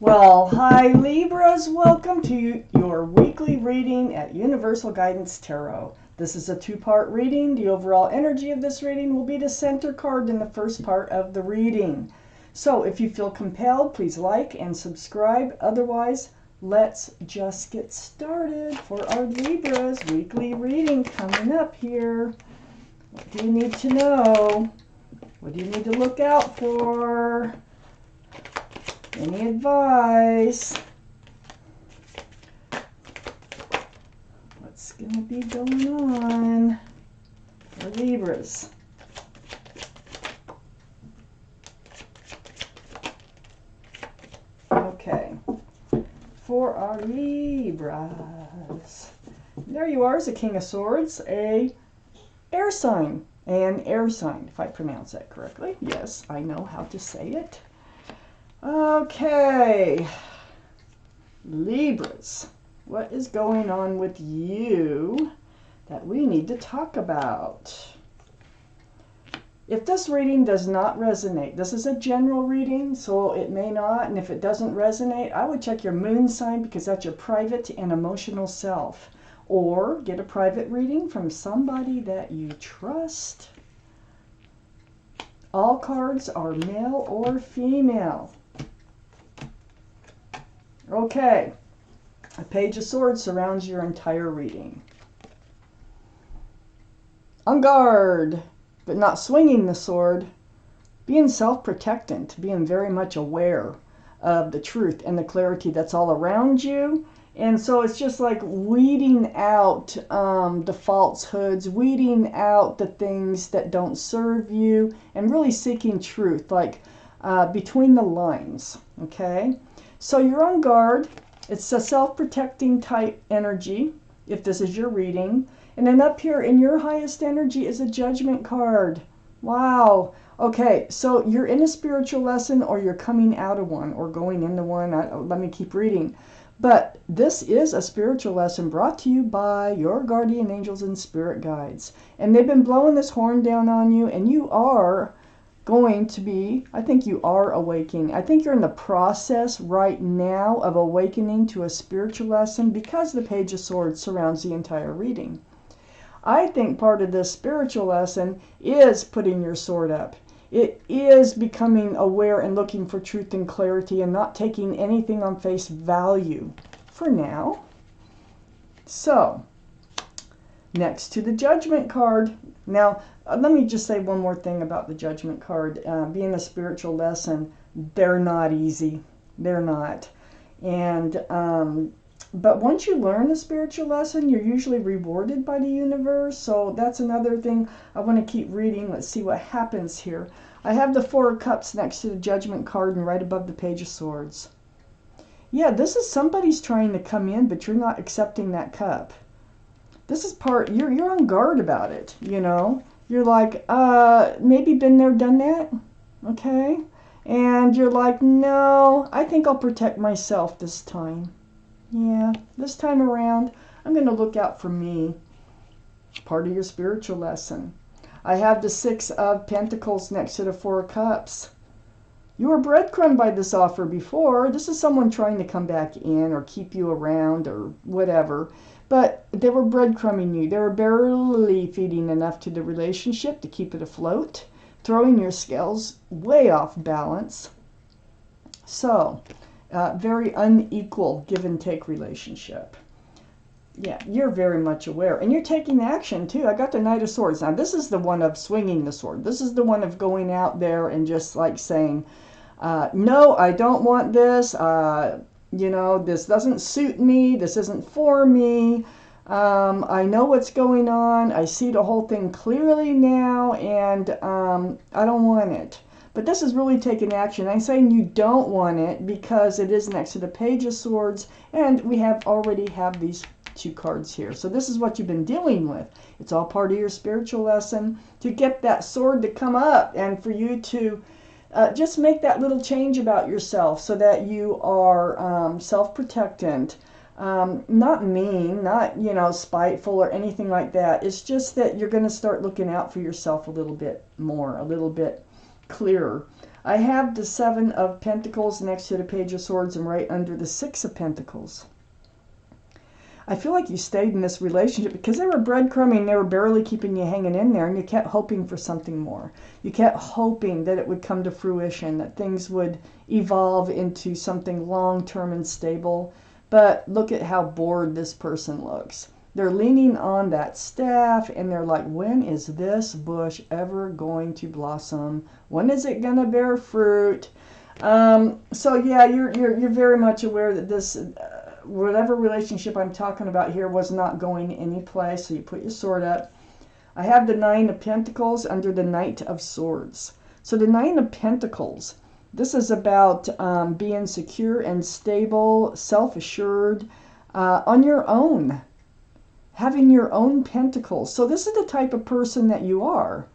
Well, hi Libras, welcome to your weekly reading at Universal Guidance Tarot. This is a two-part reading. The overall energy of this reading will be the center card in the first part of the reading. So if you feel compelled, please like and subscribe. Otherwise, let's just get started for our Libras weekly reading coming up here. What do you need to know? What do you need to look out for? Any advice? What's going to be going on for Libras? Okay, for our Libras. There you are, is a King of Swords, an air sign, if I pronounce that correctly. Yes, I know how to say it. Okay, Libras, what is going on with you that we need to talk about? If this reading does not resonate, this is a general reading, so it may not, and if it doesn't resonate, I would check your moon sign because that's your private and emotional self, or get a private reading from somebody that you trust. All cards are male or female. Okay, a Page of Swords surrounds your entire reading. On guard, but not swinging the sword. Being self-protectant, being very much aware of the truth and the clarity that's all around you. And so it's just like weeding out the falsehoods, weeding out the things that don't serve you, and really seeking truth, like between the lines, okay? So you're on guard. It's a self-protecting type energy, if this is your reading. And then up here in your highest energy is a Judgment card. Wow. Okay, so you're in a spiritual lesson, or you're coming out of one, or going into one. Let me keep reading. But this is a spiritual lesson brought to you by your guardian angels and spirit guides. And they've been blowing this horn down on you, and you are going to be, I think you are awakening. I think you're in the process right now of awakening to a spiritual lesson because the Page of Swords surrounds the entire reading. I think part of this spiritual lesson is putting your sword up. It is becoming aware and looking for truth and clarity and not taking anything on face value for now. So, next to the Judgment card. Now, let me just say one more thing about the Judgment card. Being a spiritual lesson, they're not easy. They're not. And but once you learn a spiritual lesson, you're usually rewarded by the universe. So that's another thing I want to keep reading. Let's see what happens here. I have the Four of Cups next to the Judgment card and right above the Page of Swords. Yeah, this is somebody's trying to come in, but you're not accepting that cup. This is part, you're on guard about it, you know. You're like, maybe been there, done that, okay? And you're like, no, I think I'll protect myself this time. Yeah, this time around, I'm going to look out for me. Part of your spiritual lesson. I have the Six of Pentacles next to the Four of Cups. You were breadcrumbed by this offer before. This is someone trying to come back in or keep you around or whatever. But they were breadcrumbing you. They were barely feeding enough to the relationship to keep it afloat, throwing your scales way off balance. So, very unequal give and take relationship. Yeah, you're very much aware. And you're taking action, too. I got the Knight of Swords. Now, this is the one of swinging the sword. This is the one of going out there and just like saying, no, I don't want this. You know, this doesn't suit me. This isn't for me. I know what's going on. I see the whole thing clearly now, and I don't want it. But this is really taking action. I'm saying you don't want it because it is next to the Page of Swords, and we already have these two cards here. So this is what you've been dealing with. It's all part of your spiritual lesson to get that sword to come up and for you to just make that little change about yourself so that you are self-protectant, not mean, not, you know, spiteful or anything like that. It's just that you're going to start looking out for yourself a little bit more, a little bit clearer. I have the 7 of Pentacles next to the Page of Swords and right under the 6 of Pentacles. I feel like you stayed in this relationship because they were breadcrumbing, they were barely keeping you hanging in there, and you kept hoping for something more. You kept hoping that it would come to fruition, that things would evolve into something long-term and stable. But look at how bored this person looks. They're leaning on that staff, and they're like, when is this bush ever going to blossom? When is it going to bear fruit? So yeah, you're very much aware that this... whatever relationship I'm talking about here was not going any place, so you put your sword up. I have the 9 of Pentacles under the Knight of Swords. So the 9 of Pentacles, this is about being secure and stable, self-assured, on your own, having your own pentacles. So this is the type of person that you are.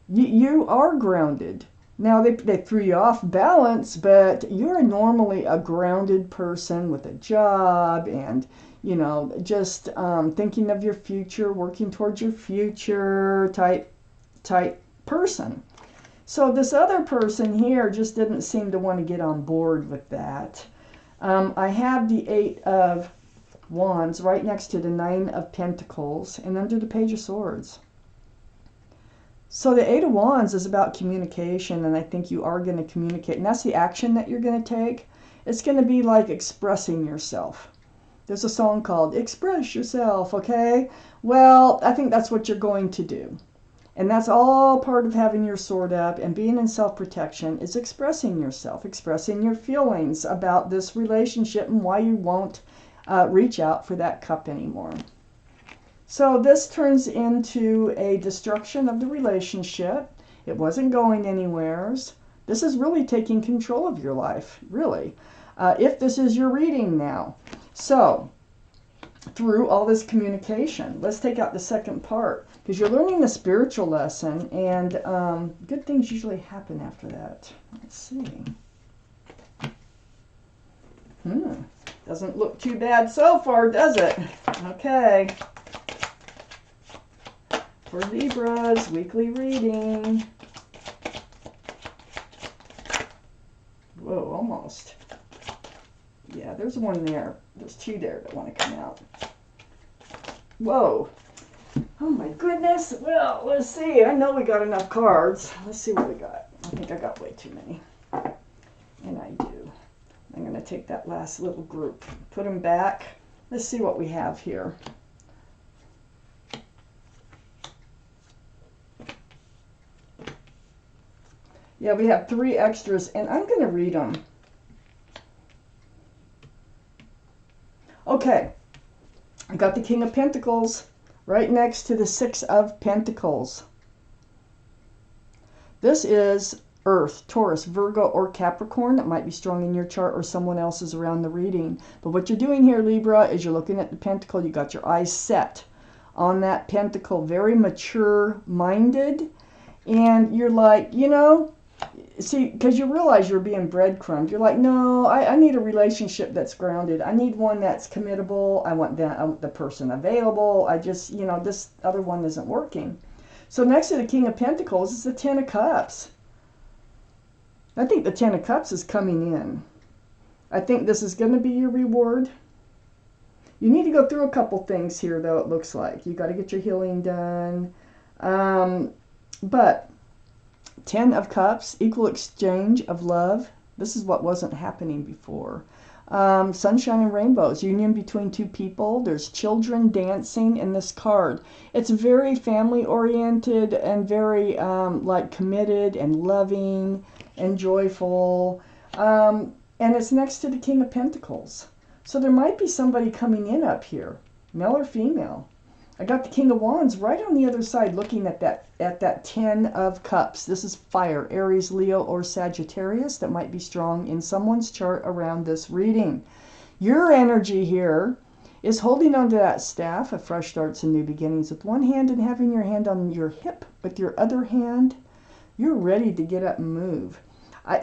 You are grounded. Now, they threw you off balance, but you're normally a grounded person with a job and, you know, just thinking of your future, working towards your future type person. So this other person here just didn't seem to want to get on board with that. I have the 8 of Wands right next to the 9 of Pentacles and under the Page of Swords. So the 8 of Wands is about communication, and I think you are going to communicate. And that's the action that you're going to take. It's going to be like expressing yourself. There's a song called Express Yourself, okay? Well, I think that's what you're going to do. And that's all part of having your sword up and being in self-protection is expressing yourself, expressing your feelings about this relationship and why you won't reach out for that cup anymore. So this turns into a destruction of the relationship. It wasn't going anywhere. This is really taking control of your life, really, if this is your reading now. So through all this communication, let's take out the second part, because you're learning a spiritual lesson, and good things usually happen after that. Let's see. Doesn't look too bad so far, does it? Okay. For Libra's weekly reading. Whoa, almost. Yeah, there's one there. There's 2 there that want to come out. Whoa. Oh my goodness. Well, let's see. I know we got enough cards. Let's see what we got. I think I got way too many. And I do. I'm going to take that last little group, put them back. Let's see what we have here. Yeah, we have 3 extras, and I'm going to read them. Okay, I got the King of Pentacles right next to the 6 of Pentacles. This is Earth, Taurus, Virgo, or Capricorn. It might be strong in your chart or someone else's around the reading. But what you're doing here, Libra, is you're looking at the pentacle. You got your eyes set on that pentacle, very mature-minded, and you're like, you know, see, because you realize you're being breadcrumbed. You're like, no, I need a relationship that's grounded. I need one that's committable. I want the person available. I just, you know, this other one isn't working. So next to the King of Pentacles is the 10 of Cups. I think the 10 of Cups is coming in. I think this is going to be your reward. You need to go through a couple things here, though, it looks like. You got to get your healing done. But 10 of Cups, equal exchange of love. This is what wasn't happening before. Sunshine and rainbows, union between 2 people. There's children dancing in this card. It's very family oriented and very like committed and loving and joyful. And it's next to the King of Pentacles. So there might be somebody coming in up here, male or female. I got the King of Wands right on the other side looking at that 10 of Cups. This is fire, Aries, Leo, or Sagittarius that might be strong in someone's chart around this reading. Your energy here is holding onto that staff of fresh starts and new beginnings with one hand and having your hand on your hip with your other hand. You're ready to get up and move.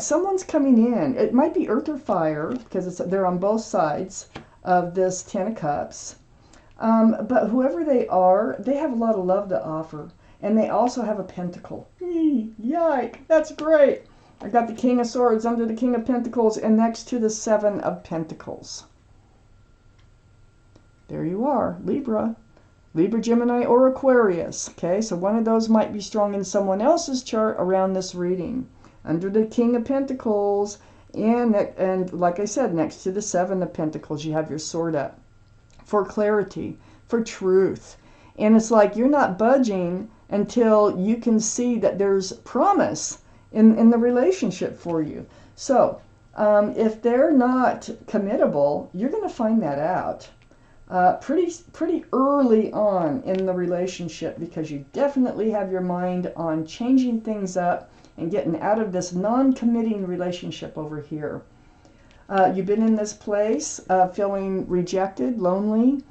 Someone's coming in. It might be earth or fire because they're on both sides of this 10 of Cups. But whoever they are, they have a lot of love to offer. And they also have a pentacle. Yike, that's great. I got the King of Swords under the King of Pentacles and next to the Seven of Pentacles. There you are, Libra. Libra, Gemini, or Aquarius. Okay, so one of those might be strong in someone else's chart around this reading. Under the King of Pentacles, and like I said, next to the Seven of Pentacles, you have your sword up. For clarity, for truth. And it's like you're not budging until you can see that there's promise in the relationship for you. So if they're not committable, you're going to find that out pretty early on in the relationship, because you definitely have your mind on changing things up and getting out of this non-committing relationship over here. You've been in this place feeling rejected, lonely,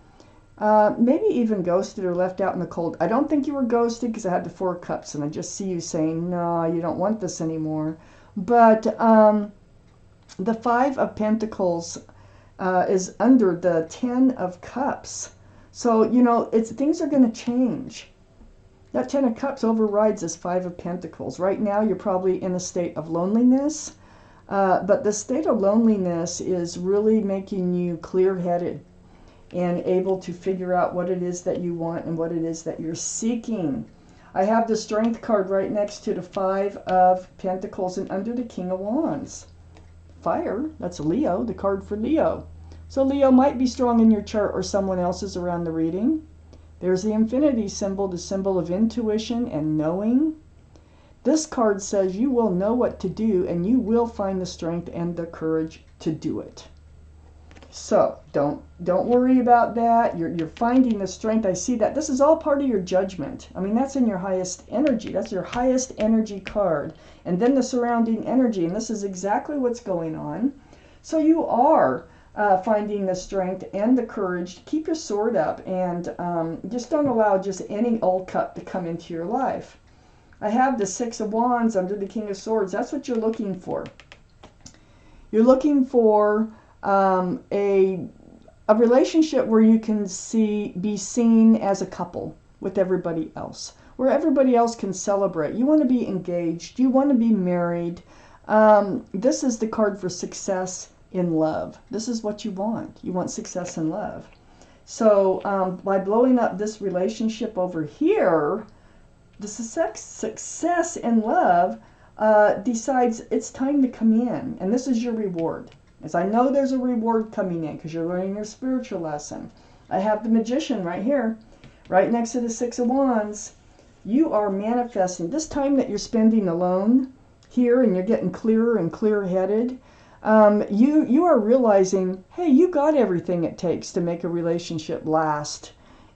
maybe even ghosted or left out in the cold. I don't think you were ghosted because I had the Four of Cups and I just see you saying, no, you don't want this anymore. But the Five of Pentacles is under the Ten of Cups. So, you know, things are going to change. That Ten of Cups overrides this Five of Pentacles. Right now, you're probably in a state of loneliness. But the state of loneliness is really making you clear-headed and able to figure out what it is that you want and what it is that you're seeking. I have the Strength card right next to the Five of Pentacles and under the King of Wands. Fire, that's Leo, the card for Leo. So Leo might be strong in your chart or someone else's around the reading. There's the infinity symbol, the symbol of intuition and knowing. This card says you will know what to do and you will find the strength and the courage to do it. So don't worry about that. You're finding the strength. I see that. This is all part of your judgment. I mean, that's in your highest energy. That's your highest energy card. And then the surrounding energy. And this is exactly what's going on. So you are finding the strength and the courage to keep your sword up and just don't allow just any old cup to come into your life. I have the Six of Wands under the King of Swords. That's what you're looking for. You're looking for a relationship where you can be seen as a couple with everybody else, where everybody else can celebrate. You want to be engaged. You want to be married. This is the card for success in love. This is what you want. You want success in love. So by blowing up this relationship over here, the success in love decides it's time to come in. And this is your reward. As I know there's a reward coming in because you're learning your spiritual lesson. I have the Magician right here, right next to the Six of Wands. You are manifesting. This time that you're spending alone here and you're getting clearer and clear-headed, you are realizing, hey, you got everything it takes to make a relationship last.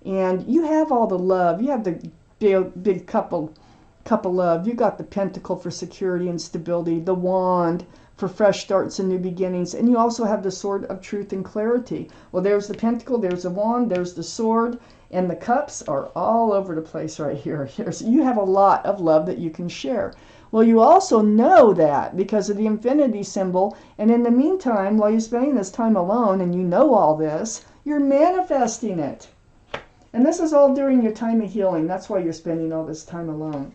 And you have all the love. You have the big cup of love. You got the Pentacle for security and stability, the Wand for fresh starts and new beginnings, and you also have the Sword of truth and clarity. Well, there's the Pentacle, there's the Wand, there's the Sword, and the cups are all over the place right here. So you have a lot of love that you can share. Well, you also know that because of the infinity symbol, and in the meantime, while you're spending this time alone and you know all this, you're manifesting it. And this is all during your time of healing. That's why you're spending all this time alone.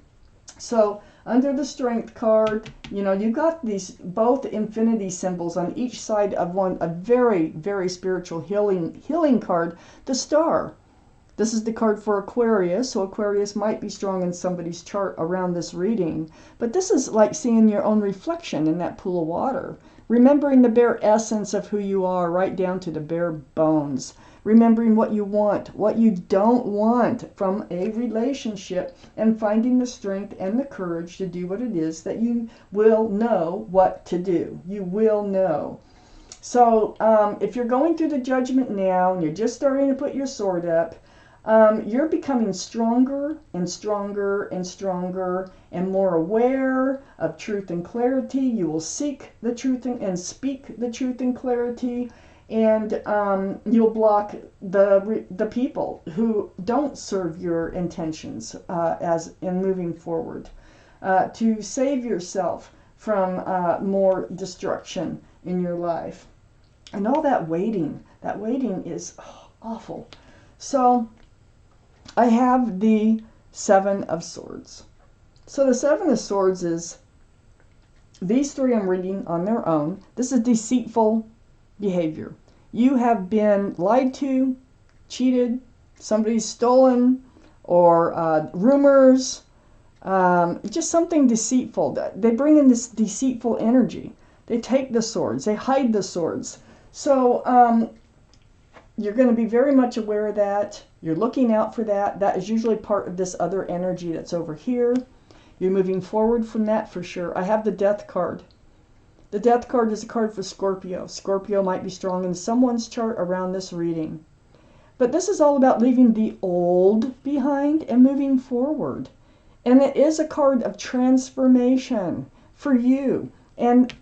So under the Strength card, you know, you got these both infinity symbols on each side of one, a very, very spiritual healing card, the Star. This is the card for Aquarius, so Aquarius might be strong in somebody's chart around this reading. But this is like seeing your own reflection in that pool of water. Remembering the bare essence of who you are, right down to the bare bones. Remembering what you want, what you don't want from a relationship, and finding the strength and the courage to do what it is that you will know what to do. You will know. So if you're going through the judgment now and you're just starting to put your sword up, you're becoming stronger and stronger and stronger and more aware of truth and clarity. You will seek the truth and speak the truth and clarity. And you'll block the people who don't serve your intentions as in moving forward, to save yourself from more destruction in your life. And all that waiting is awful. So I have the Seven of Swords. So the Seven of Swords is, these three I'm reading on their own. This is deceitful behavior. You have been lied to, cheated, somebody's stolen, or rumors, just something deceitful. They bring in this deceitful energy. They take the swords, they hide the swords. So you're going to be very much aware of that. You're looking out for that. That is usually part of this other energy that's over here. You're moving forward from that for sure. I have the Death card. The Death card is a card for Scorpio. Scorpio might be strong in someone's chart around this reading. But this is all about leaving the old behind and moving forward. And it is a card of transformation for you. And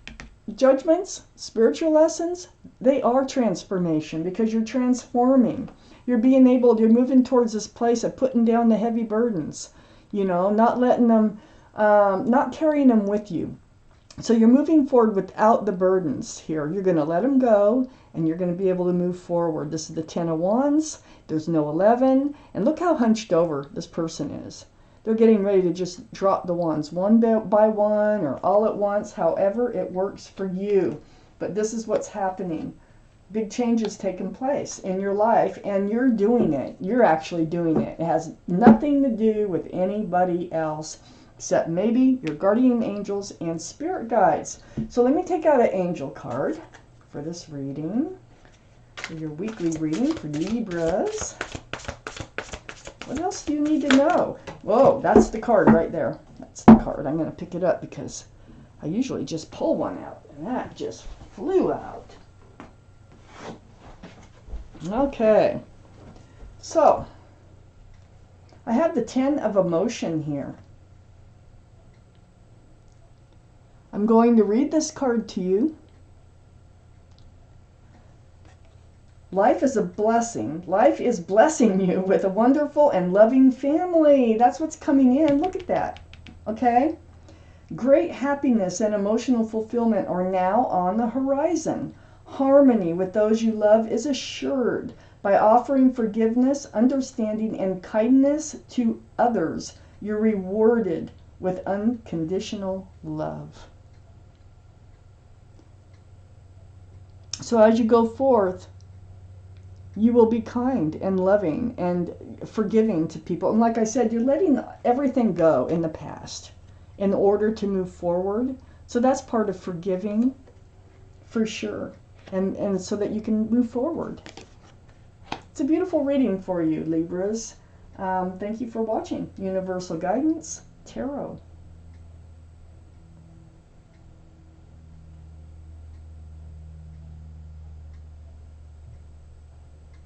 judgments, spiritual lessons, they are transformation because you're transforming. You're moving towards this place of putting down the heavy burdens, not letting them, not carrying them with you. So you're moving forward without the burdens here. You're going to let them go, and you're going to be able to move forward. This is the Ten of Wands. There's no 11. And look how hunched over this person is. They're getting ready to just drop the wands one by one or all at once, however it works for you. But this is what's happening. Big changes taking place in your life, and you're doing it. You're actually doing it. It has nothing to do with anybody else, except maybe your guardian angels and spirit guides. So let me take out an angel card for this reading, for your weekly reading for Libras. What else do you need to know? Whoa, that's the card right there. That's the card. I'm going to pick it up because I usually just pull one out, and that just flew out. Okay, so I have the 10 of Emotion here. I'm going to read this card to you. Life is a blessing. Life is blessing you with a wonderful and loving family. That's what's coming in. Look at that. Okay? Great happiness and emotional fulfillment are now on the horizon. Harmony with those you love is assured. By offering forgiveness, understanding, and kindness to others, you're rewarded with unconditional love. So as you go forth, you will be kind and loving and forgiving to people. And like I said, you're letting everything go in the past in order to move forward. So that's part of forgiving, for sure. And so that you can move forward. It's a beautiful reading for you, Libras. Thank you for watching Universal Guidance Tarot.